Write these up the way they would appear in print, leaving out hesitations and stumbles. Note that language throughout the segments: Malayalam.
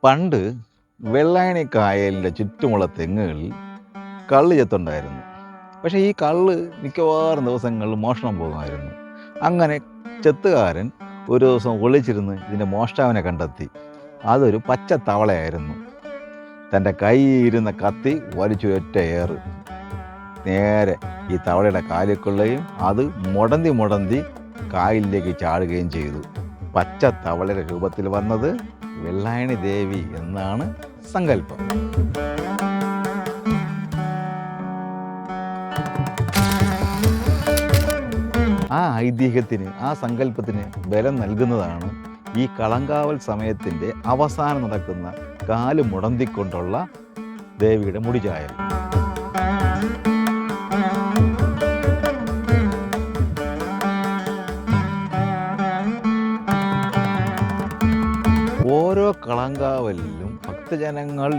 പണ്ട് വെള്ളായണി കായലിൻ്റെ ചുറ്റുമുള്ള തെങ്ങുകളിൽ കള്ള് ചെത്തുണ്ടായിരുന്നു. പക്ഷേ ഈ കള്ള് മിക്കവാറും ദിവസങ്ങളിൽ മോഷണം പോകുമായിരുന്നു. അങ്ങനെ ചെത്തുകാരൻ ഒരു ദിവസം ഒളിച്ചിരുന്ന് ഇതിൻ്റെ മോഷ്ടാവിനെ കണ്ടെത്തി. അതൊരു പച്ച തവളയായിരുന്നു. തൻ്റെ കയ്യിലിരുന്ന കത്തി വലിച്ചു ഒറ്റ ഏറ് നേരെ ഈ തവളയുടെ കാലിൽ കൊള്ളുകയും അത് മുടന്തി കായലിലേക്ക് ചാടുകയും ചെയ്തു. പച്ച തവളയുടെ രൂപത്തിൽ വന്നത് വെള്ളായണി ദേവി എന്നാണ് സങ്കല്പം. ആ ഐതിഹ്യത്തിന്, ആ സങ്കല്പത്തിന് ബലം നൽകുന്നതാണ് ഈ കളങ്കാവൽ സമയത്തിൻ്റെ അവസാനം നടക്കുന്ന കാല് മുടന്തിക്കൊണ്ടുള്ള ദേവിയുടെ മുടിചായൽ. ഓരോ കളങ്കാവലിലും ഭക്തജനങ്ങൾ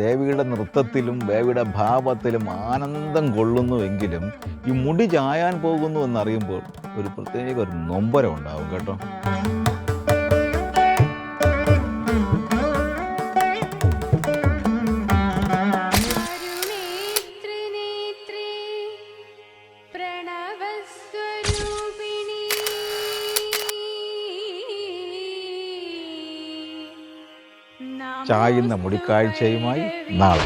ദേവിയുടെ നൃത്തത്തിലും ദേവിയുടെ ഭാവത്തിലും ആനന്ദം കൊള്ളുന്നുവെങ്കിലും ഈ മുടി ചായാൻ പോകുന്നു എന്നറിയുമ്പോൾ ഒരു പ്രത്യേക ഒരു നൊമ്പരം ഉണ്ടാവും കേട്ടോ. ചായുന്ന മുടിക്കാഴ്ചയുമായി നാളെ.